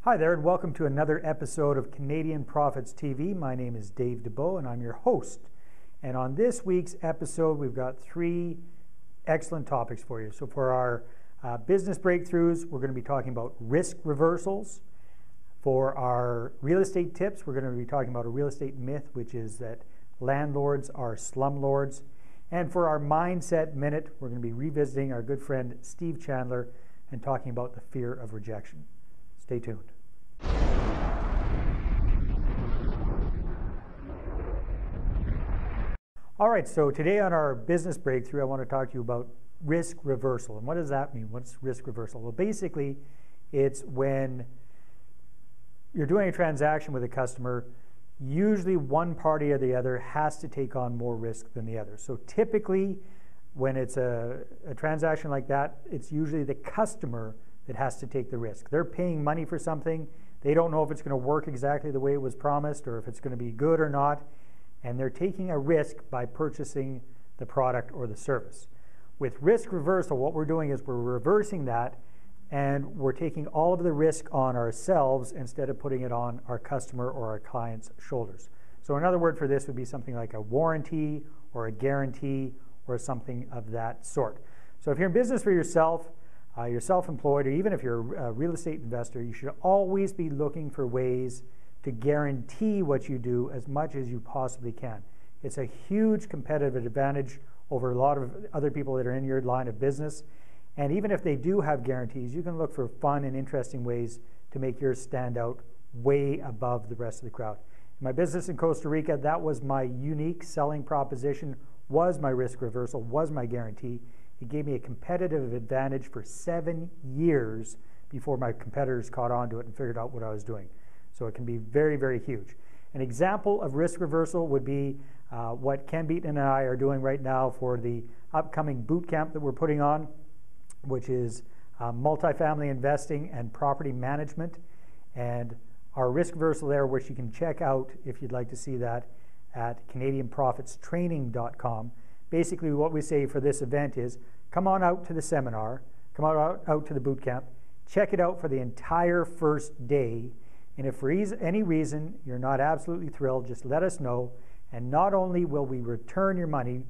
Hi there, and welcome to another episode of Canadian Profits TV. My name is Dave Dubeau, and I'm your host. And on this week's episode, we've got three excellent topics for you. So for our business breakthroughs, we're going to be talking about risk reversals. For our real estate tips, we're going to be talking about a real estate myth, which is that landlords are slumlords. And for our mindset minute, we're going to be revisiting our good friend Steve Chandler and talking about the fear of rejection. Stay tuned. All right, so today on our business breakthrough, I want to talk to you about risk reversal. And what does that mean? What's risk reversal? Well, basically, it's when you're doing a transaction with a customer, usually one party or the other has to take on more risk than the other. So typically, when it's a transaction like that, it's usually the customer that has to take the risk. They're paying money for something. They don't know if it's going to work exactly the way it was promised or if it's going to be good or not. And they're taking a risk by purchasing the product or the service. With risk reversal, what we're doing is we're reversing that, and we're taking all of the risk on ourselves instead of putting it on our customer or our client's shoulders. So another word for this would be something like a warranty or a guarantee or something of that sort. So if you're in business for yourself, you're self-employed, or even if you're a real estate investor, you should always be looking for ways to guarantee what you do as much as you possibly can. It's a huge competitive advantage over a lot of other people that are in your line of business. And even if they do have guarantees, you can look for fun and interesting ways to make yours stand out way above the rest of the crowd. In my business in Costa Rica, that was my unique selling proposition, was my risk reversal, was my guarantee. It gave me a competitive advantage for 7 years before my competitors caught on to it and figured out what I was doing. So it can be very, very huge. An example of risk reversal would be what Ken Beaton and I are doing right now for the upcoming boot camp that we're putting on, which is multifamily investing and property management. And our risk reversal there, which you can check out if you'd like to see that at CanadianProfitsTraining.com. Basically, what we say for this event is come on out to the seminar, come out to the boot camp, check it out for the entire first day. And if for any reason you're not absolutely thrilled, just let us know. And not only will we return your money,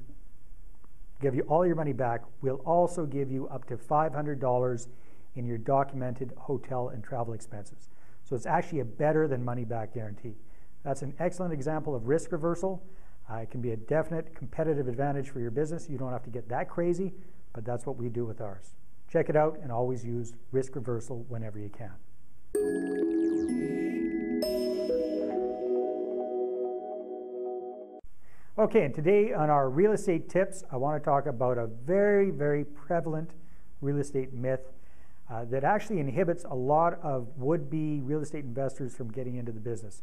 give you all your money back, we'll also give you up to $500 in your documented hotel and travel expenses. So it's actually a better than money back guarantee. That's an excellent example of risk reversal. It can be a definite competitive advantage for your business. You don't have to get that crazy, but that's what we do with ours. Check it out and always use risk reversal whenever you can. Okay, and today on our real estate tips, I want to talk about a very, very prevalent real estate myth that actually inhibits a lot of would-be real estate investors from getting into the business.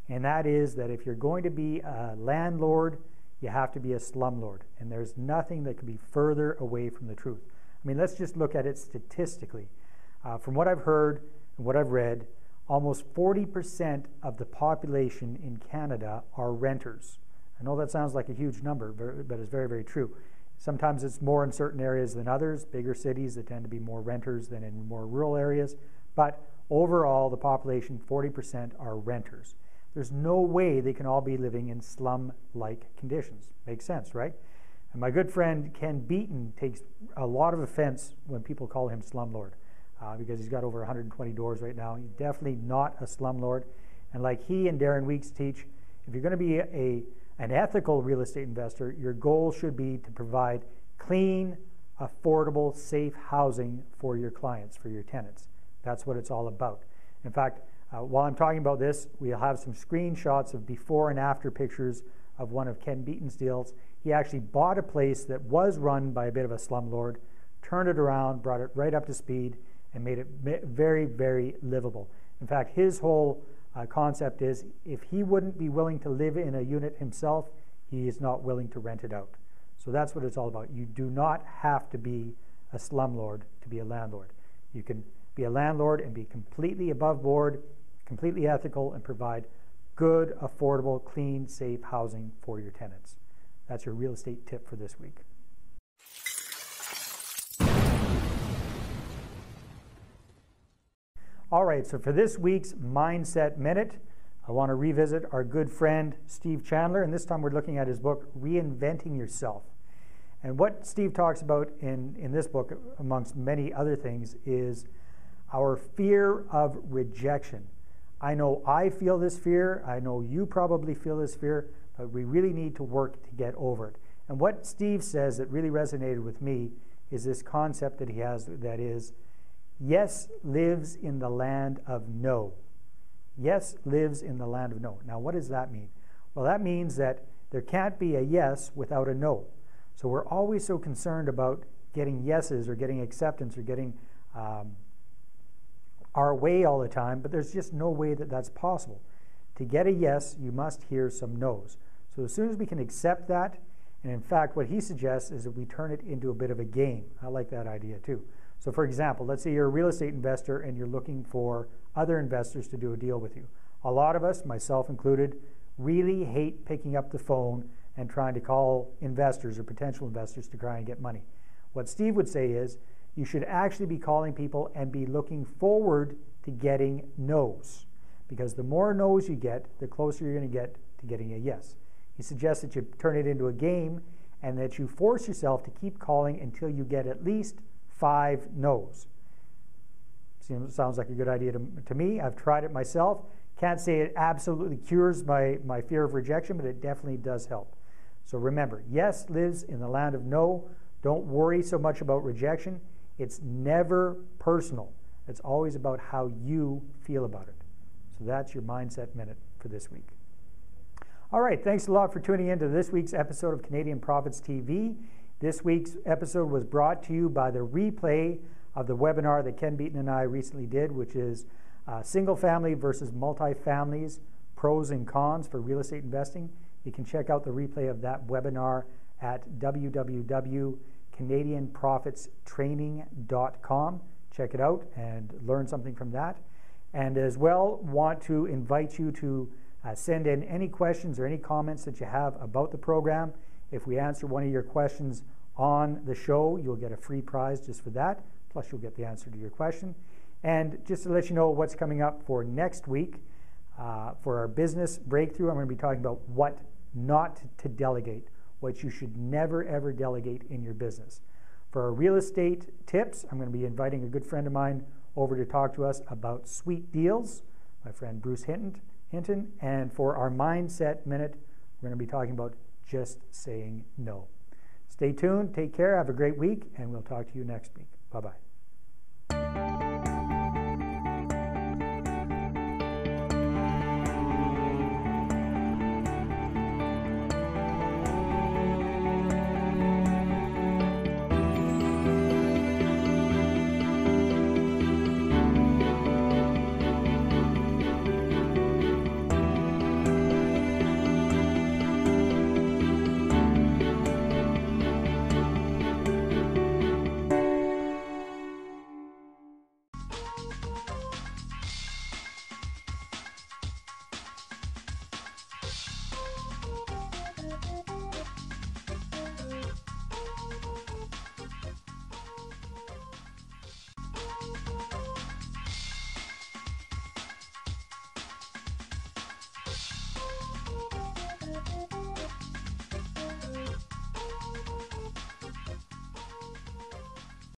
And that is that if you're going to be a landlord, you have to be a slumlord. And there's nothing that could be further away from the truth. I mean, let's just look at it statistically. From what I've heard and what I've read, almost 40% of the population in Canada are renters. I know that sounds like a huge number, but it's very, very true. Sometimes it's more in certain areas than others. Bigger cities, that tend to be more renters than in more rural areas. But overall, the population, 40% are renters. There's no way they can all be living in slum-like conditions. Makes sense, right? And my good friend Ken Beaton takes a lot of offense when people call him slumlord because he's got over 120 doors right now. He's definitely not a slumlord. And like he and Darren Weeks teach, if you're going to be an ethical real estate investor, your goal should be to provide clean, affordable, safe housing for your clients, for your tenants. That's what it's all about. In fact, while I'm talking about this, we'll have some screenshots of before and after pictures of one of Ken Beaton's deals. He actually bought a place that was run by a bit of a slumlord, turned it around, brought it right up to speed, and made it very, very livable. In fact, his whole concept is if he wouldn't be willing to live in a unit himself, he is not willing to rent it out. So that's what it's all about. You do not have to be a slumlord to be a landlord. You can be a landlord and be completely above board, completely ethical, and provide good, affordable, clean, safe housing for your tenants. That's your real estate tip for this week. All right, so for this week's Mindset Minute, I want to revisit our good friend Steve Chandler, and this time we're looking at his book, Reinventing Yourself. And what Steve talks about in this book, amongst many other things, is our fear of rejection. I know I feel this fear, I know you probably feel this fear, but we really need to work to get over it. And what Steve says that really resonated with me is this concept that he has that is, yes lives in the land of no. Yes lives in the land of no. Now, what does that mean? Well, that means that there can't be a yes without a no. So we're always so concerned about getting yeses or getting acceptance or getting our way all the time, but there's just no way that that's possible. To get a yes, you must hear some no's. So as soon as we can accept that, and in fact, what he suggests is that we turn it into a bit of a game. I like that idea too. So for example, let's say you're a real estate investor and you're looking for other investors to do a deal with you. A lot of us, myself included, really hate picking up the phone and trying to call investors or potential investors to try and get money. What Steve would say is you should actually be calling people and be looking forward to getting no's, because the more no's you get, the closer you're going to get to getting a yes. He suggests that you turn it into a game and that you force yourself to keep calling until you get at least 5 no's. Sounds like a good idea to me. I've tried it myself. Can't say it absolutely cures my fear of rejection, but it definitely does help. So remember, yes lives in the land of no. Don't worry so much about rejection. It's never personal. It's always about how you feel about it. So that's your Mindset Minute for this week. All right, thanks a lot for tuning in to this week's episode of Canadian Profits TV. This week's episode was brought to you by the replay of the webinar that Ken Beaton and I recently did, which is single family versus multifamilies, pros and cons for real estate investing. You can check out the replay of that webinar at www.canadianprofitstraining.com. Check it out and learn something from that. And as well, want to invite you to send in any questions or any comments that you have about the program. If we answer one of your questions on the show, you'll get a free prize just for that. Plus, you'll get the answer to your question. And just to let you know what's coming up for next week, for our business breakthrough, I'm going to be talking about what not to delegate, what you should never, ever delegate in your business. For our real estate tips, I'm going to be inviting a good friend of mine over to talk to us about sweet deals, my friend Bruce Hinton. And for our Mindset Minute, we're going to be talking about just saying no. Stay tuned, take care, have a great week, and we'll talk to you next week. Bye-bye.